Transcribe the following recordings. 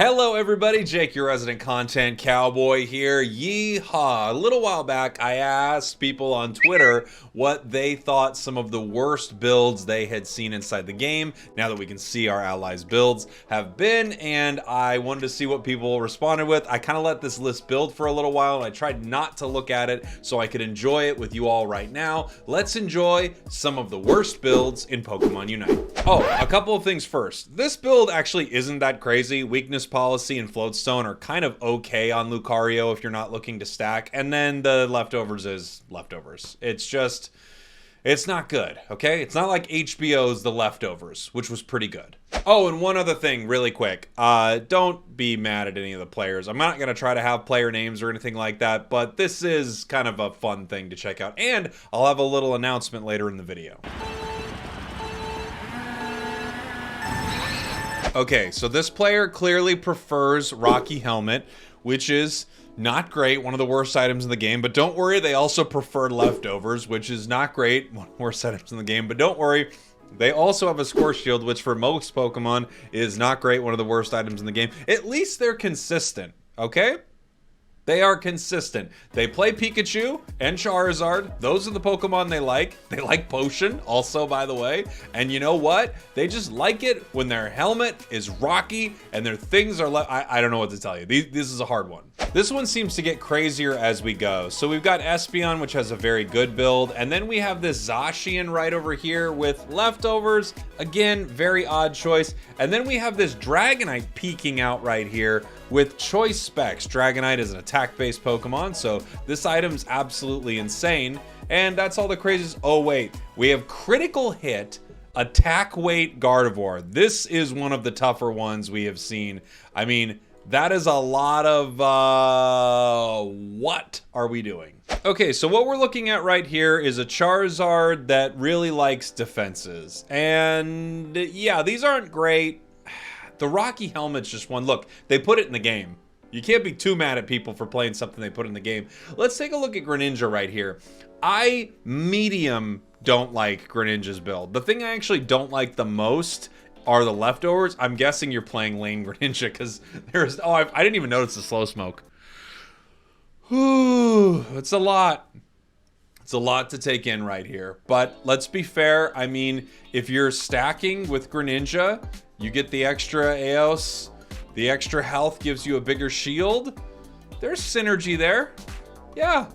Hello everybody, Jake, your resident content cowboy here. Yeehaw! A little while back, I asked people on Twitter what they thought some of the worst builds they had seen inside the game, now that we can see our allies' builds, have been, and I wanted to see what people responded with. I kind of let this list build for a little while, and I tried not to look at it so I could enjoy it with you all right now. Let's enjoy some of the worst builds in Pokemon Unite. Oh, a couple of things first. This build actually isn't that crazy. Weakness Policy and Floatstone are kind of okay on Lucario if you're not looking to stack, and then the leftovers is leftovers. It's not good, okay? It's not like HBO's The Leftovers, which was pretty good. Oh, and one other thing really quick. Don't be mad at any of the players. I'm not going to try to have player names or anything like that, but this is kind of a fun thing to check out, and I'll have a little announcement later in the video. Okay, so this player clearly prefers Rocky Helmet, which is not great, one of the worst items in the game, but don't worry, they also prefer Leftovers, which is not great, one of the worst items in the game, but don't worry, they also have a Score Shield, which for most Pokemon is not great, one of the worst items in the game. At least they're consistent, okay? They are consistent. They play Pikachu and Charizard. Those are the Pokemon they like. They like Potion also, by the way. And you know what? They just like it when their helmet is rocky and their things are I don't know what to tell you. This is a hard one. This one seems to get crazier as we go. So we've got Espeon, which has a very good build. And then we have this Zacian right over here with Leftovers. Again, very odd choice. And then we have this Dragonite peeking out right here with choice specs. Dragonite is an attack-based Pokemon, so this item's absolutely insane. And that's all the craziest. Oh wait, we have critical hit, attack weight Gardevoir. This is one of the tougher ones we have seen. I mean, that is a lot of, what are we doing? Okay, so what we're looking at right here is a Charizard that really likes defenses. And yeah, these aren't great. The Rocky Helmet's just one. Look, they put it in the game. You can't be too mad at people for playing something they put in the game. Let's take a look at Greninja right here. I medium don't like Greninja's build. The thing I actually don't like the most are the Leftovers. I'm guessing you're playing lane Greninja because there's... Oh, I didn't even notice the slow smoke. Whew, it's a lot. It's a lot to take in right here. But let's be fair. I mean, if you're stacking with Greninja, you get the extra Eos, the extra health gives you a bigger shield. There's synergy there. Yeah.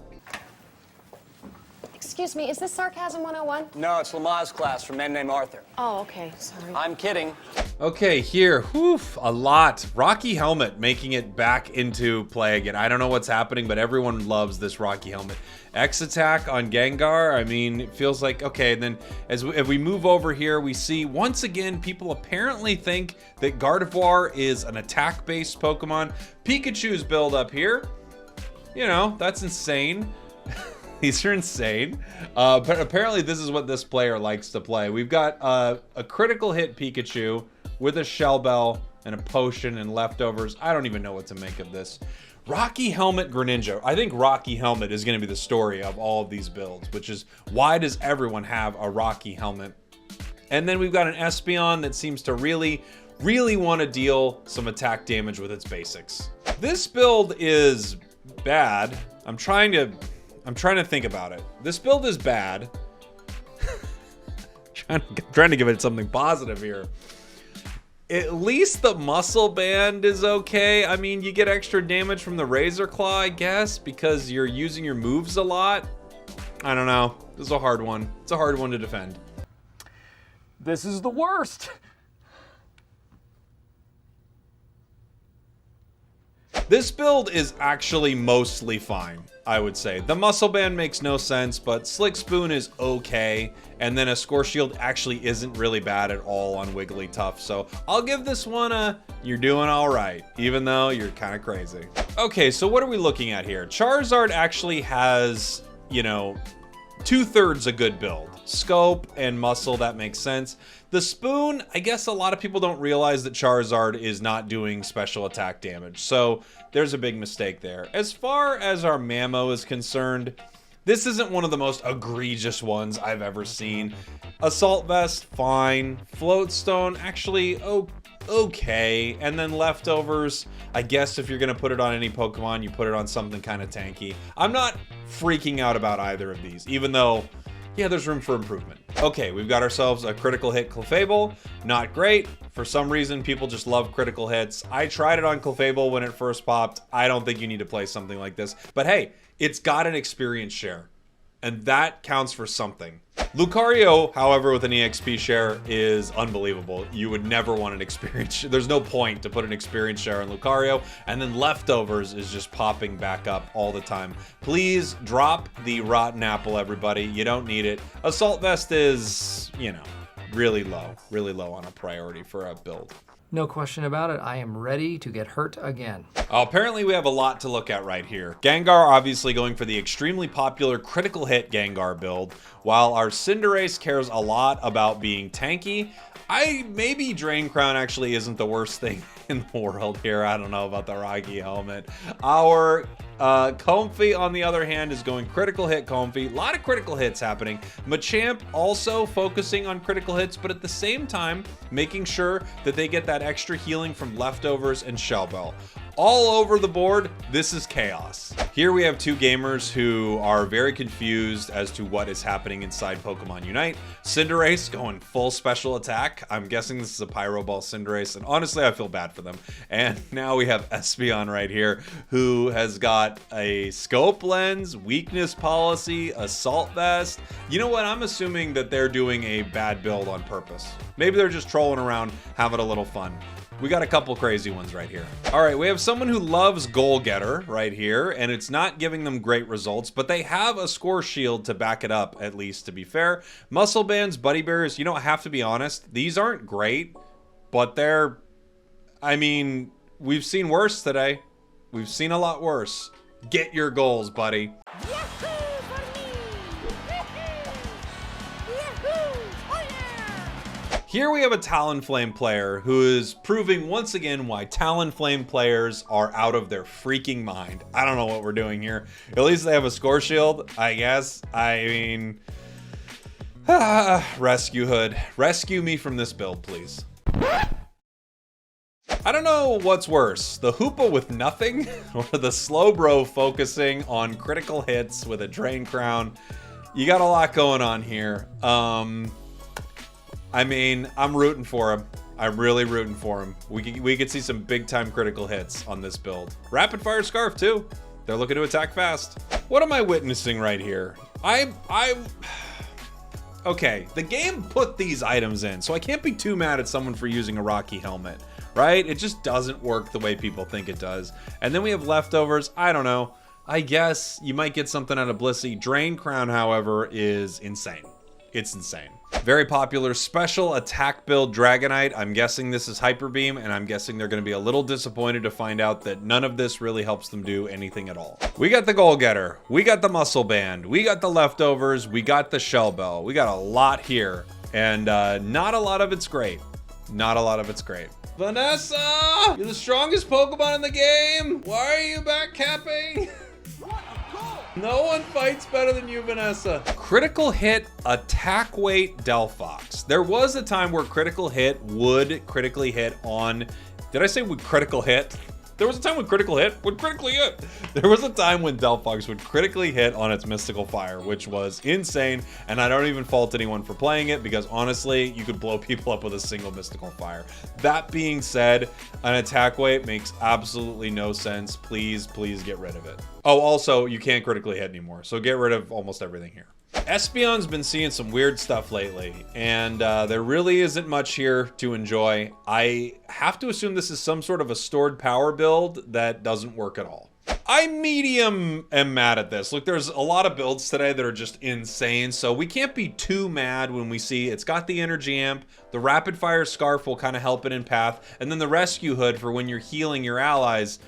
Excuse me, is this Sarcasm 101? No, it's Lamaze class from Men Named Arthur. Oh, okay, sorry. I'm kidding. Okay, here, a lot. Rocky Helmet making it back into play again. I don't know what's happening, but everyone loves this Rocky Helmet. X attack on Gengar, I mean, it feels like, okay, and then as we move over here, we see, once again, people apparently think that Gardevoir is an attack-based Pokemon. Pikachu's build up here, you know, that's insane. These are insane. But apparently this is what this player likes to play. We've got a critical hit Pikachu with a Shell Bell and a Potion and Leftovers. I don't even know what to make of this. Rocky Helmet Greninja. I think Rocky Helmet is going to be the story of all of these builds, which is why does everyone have a Rocky Helmet? And then we've got an Espeon that seems to really want to deal some attack damage with its basics. This build is bad. I'm trying to think about it. This build is bad. trying to give it something positive here. At least the muscle band is okay. I mean, you get extra damage from the Razor Claw, I guess, because you're using your moves a lot. I don't know. This is a hard one. It's a hard one to defend. This is the worst. This build is actually mostly fine, I would say. The muscle band makes no sense, but Slick Spoon is okay. And then a Score Shield actually isn't really bad at all on Wigglytuff. So I'll give this one a, you're doing all right, even though you're kind of crazy. Okay, so what are we looking at here? Charizard actually has, you know, 2/3 a good build. Scope and muscle, that makes sense. The Spoon, I guess a lot of people don't realize that Charizard is not doing special attack damage, so there's a big mistake there. As far as our Mamo is concerned, this isn't one of the most egregious ones I've ever seen. Assault Vest, fine. Floatstone, actually, okay. And then leftovers, I guess if you're going to put it on any Pokemon, you put it on something kind of tanky. I'm not freaking out about either of these, even though, yeah, there's room for improvement. Okay, we've got ourselves a critical hit Clefable. Not great. For some reason, people just love critical hits. I tried it on Clefable when it first popped. I don't think you need to play something like this. But hey, it's got an experience share, and that counts for something. Lucario, however, with an EXP share is unbelievable. You would never want an experience. There's no point to put an experience share on Lucario. And then leftovers is just popping back up all the time. Please drop the rotten apple, everybody. You don't need it. Assault vest is, you know, really low on a priority for a build. No question about it, I am ready to get hurt again. Apparently we have a lot to look at right here. Gengar obviously going for the extremely popular critical hit Gengar build, while our Cinderace cares a lot about being tanky. Maybe Drain Crown actually isn't the worst thing in the world here. I don't know about the Rocky helmet. Our Comfey, on the other hand, is going critical hit Comfey. A lot of critical hits happening. Machamp also focusing on critical hits, but at the same time, making sure that they get that extra healing from leftovers and Shell Bell. All over the board, this is chaos. Here we have two gamers who are very confused as to what is happening inside Pokemon Unite. Cinderace going full special attack. I'm guessing this is a Pyro Ball Cinderace, and honestly, I feel bad for them. And now we have Espeon right here, who has got a Scope Lens, Weakness Policy, Assault Vest. You know what? I'm assuming that they're doing a bad build on purpose. Maybe they're just trolling around, having a little fun. We got a couple crazy ones right here. All right, we have someone who loves Goal Getter right here, and it's not giving them great results, but they have a score shield to back it up, at least, to be fair. Muscle Bands, Buddy Bears, you know, I have to be honest, these aren't great, but they're, I mean, we've seen worse today. We've seen a lot worse. Get your goals, buddy. Here we have a Talonflame player who is proving once again why Talonflame players are out of their freaking mind. I don't know what we're doing here. At least they have a score shield, I guess. I mean, Rescue Hood. Rescue me from this build, please. I don't know what's worse, the Hoopa with nothing or the Slowbro focusing on critical hits with a Drain Crown. You got a lot going on here. I mean, I'm rooting for him. I'm really rooting for him. We could see some big time critical hits on this build. Rapid Fire Scarf too. They're looking to attack fast. What am I witnessing right here? Okay, the game put these items in, so I can't be too mad at someone for using a Rocky helmet, right? It just doesn't work the way people think it does. And then we have leftovers. I don't know. I guess you might get something out of Blissey. Drain Crown, however, is insane. It's insane. Very popular special attack build Dragonite. I'm guessing this is Hyper Beam, and I'm guessing they're going to be a little disappointed to find out that none of this really helps them do anything at all. We got the Goal Getter. We got the Muscle Band. We got the leftovers. We got the Shell Bell. We got a lot here, and not a lot of it's great. Not a lot of it's great. Vanessa! You're the strongest Pokemon in the game! Why are you backcapping? No one fights better than you, Vanessa. Critical hit, attack weight, Delphox. There was a time where critical hit would critically hit on... Did I say would critical hit? There was a time when critical hit would critically hit. There was a time when Delphox would critically hit on its Mystical Fire, which was insane, and I don't even fault anyone for playing it, because honestly, you could blow people up with a single Mystical Fire. That being said, an attack weight makes absolutely no sense. Please, please get rid of it. Oh, also, you can't critically hit anymore, so get rid of almost everything here. Espeon's been seeing some weird stuff lately, and there really isn't much here to enjoy. I have to assume this is some sort of a stored power build that doesn't work at all. I medium am mad at this. Look, there's a lot of builds today that are just insane, so we can't be too mad when we see it's got the Energy Amp, the Rapid Fire Scarf will kind of help it in path, and then the Rescue Hood for when you're healing your allies,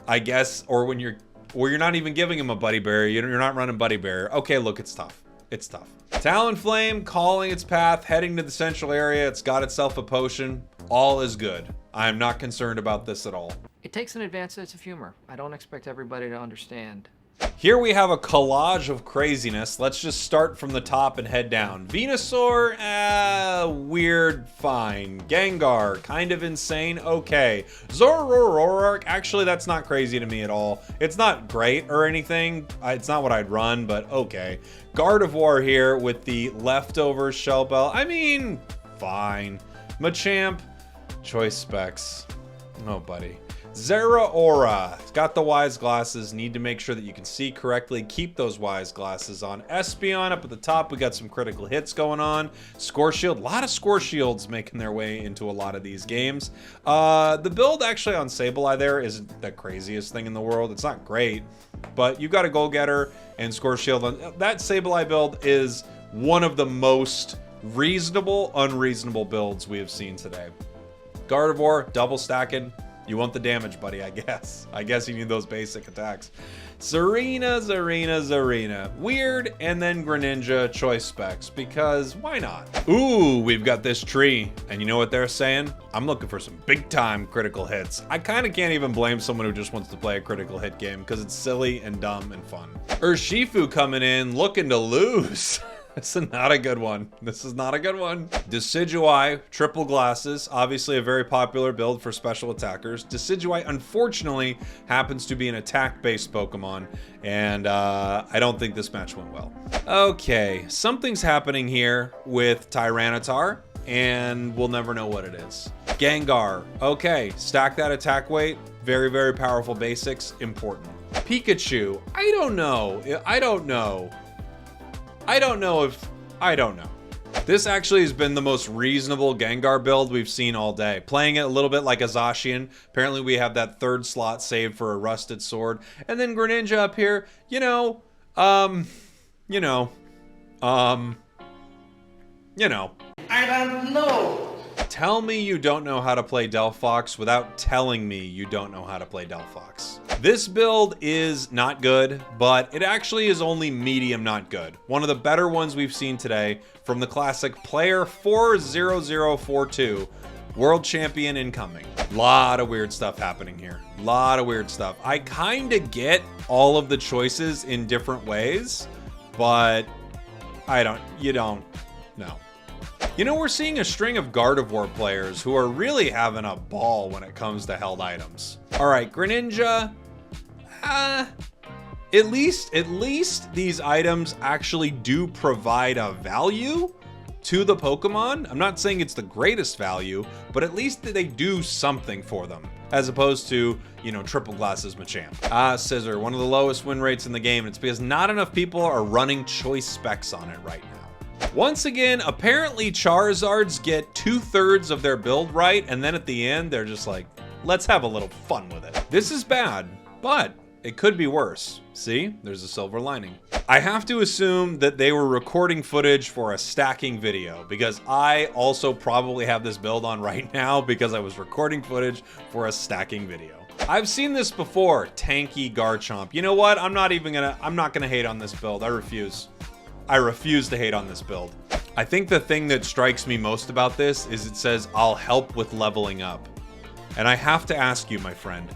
I guess, or when you're not even giving them a Buddy Barrier, you're not running Buddy Barrier. Okay, look, it's tough. It's tough. Talonflame calling its path, heading to the central area. It's got itself a potion. All is good. I'm not concerned about this at all. It takes an advanced sense of humor. I don't expect everybody to understand Here we have a collage of craziness. Let's just start from the top and head down. Venusaur, weird, fine. Gengar, kind of insane, okay. Zoroark, actually that's not crazy to me at all. It's not great or anything. It's not what I'd run, but okay. Gardevoir here with the leftover Shell Bell. I mean, fine. Machamp, choice specs. Oh, buddy. Zeraora, got the wise glasses, need to make sure that you can see correctly, keep those wise glasses on. Espeon up at the top, we got some critical hits going on. Score Shield, a lot of Score Shields making their way into a lot of these games. The build actually on Sableye there isn't the craziest thing in the world. It's not great, but you got a Go Getter and Score Shield. That Sableye build is one of the most reasonable, unreasonable builds we have seen today. Gardevoir, double stacking. You want the damage, buddy, I guess. I guess you need those basic attacks. Zarina. Weird, and then Greninja choice specs, because why not? Ooh, we've got this tree. And you know what they're saying? I'm looking for some big time critical hits. I kind of can't even blame someone who just wants to play a critical hit game because it's silly and dumb and fun. Urshifu coming in, looking to lose. This is not a good one. This is not a good one. Decidueye, triple glasses, obviously a very popular build for special attackers. Decidueye, unfortunately, happens to be an attack-based Pokemon, and I don't think this match went well. Okay, something's happening here with Tyranitar, and we'll never know what it is. Gengar, okay, stack that attack weight. Very, very powerful basics, important. Pikachu, I don't know. This actually has been the most reasonable Gengar build we've seen all day. Playing it a little bit like a Zacian. Apparently we have that third slot saved for a Rusted Sword. And then Greninja up here, I don't know. Tell me you don't know how to play Delphox without telling me you don't know how to play Delphox. This build is not good, but it actually is only medium not good. One of the better ones we've seen today from the classic player 40042, world champion incoming. Lot of weird stuff happening here. Lot of weird stuff. I kind of get all of the choices in different ways, but you don't know. You know, we're seeing a string of Gardevoir players who are really having a ball when it comes to held items. All right, Greninja, at least these items actually do provide a value to the Pokemon. I'm not saying it's the greatest value, but at least they do something for them, as opposed to, triple glasses Machamp. Scissor, one of the lowest win rates in the game, and it's because not enough people are running choice specs on it right now. Once again, apparently Charizards get 2/3 of their build right, and then at the end, they're just like, let's have a little fun with it. This is bad, but it could be worse. See, there's a silver lining. I have to assume that they were recording footage for a stacking video, because I also probably have this build on right now because I was recording footage for a stacking video. I've seen this before, tanky Garchomp. You know what? I'm not gonna hate on this build. I refuse to hate on this build. I think the thing that strikes me most about this is it says, I'll help with leveling up. And I have to ask you, my friend,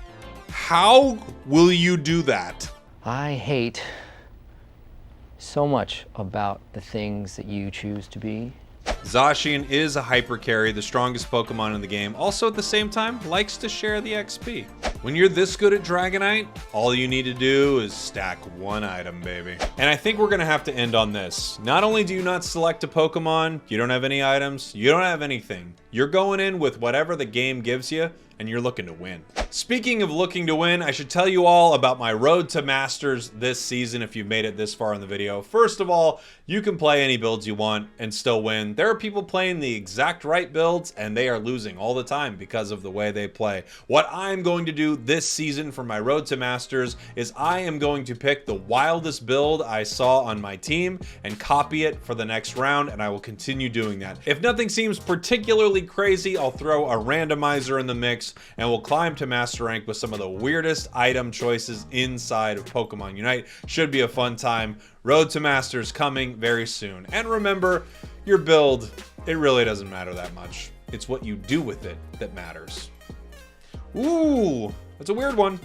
how will you do that? I hate so much about the things that you choose to be. Zacian is a hyper carry, the strongest Pokemon in the game. Also at the same time, likes to share the XP. When you're this good at Dragonite, all you need to do is stack one item, baby. And I think we're gonna have to end on this. Not only do you not select a Pokemon, you don't have any items, you don't have anything. You're going in with whatever the game gives you, and you're looking to win. Speaking of looking to win, I should tell you all about my Road to Masters this season if you've made it this far in the video. First of all, you can play any builds you want and still win. There are people playing the exact right builds and they are losing all the time because of the way they play. What I'm going to do this season for my Road to Masters is I am going to pick the wildest build I saw on my team and copy it for the next round, and I will continue doing that. If nothing seems particularly crazy, I'll throw a randomizer in the mix and we'll climb to Master Rank with some of the weirdest item choices inside of Pokemon Unite. Should be a fun time. Road to Masters coming very soon. And remember, your build, it really doesn't matter that much. It's what you do with it that matters. Ooh, that's a weird one.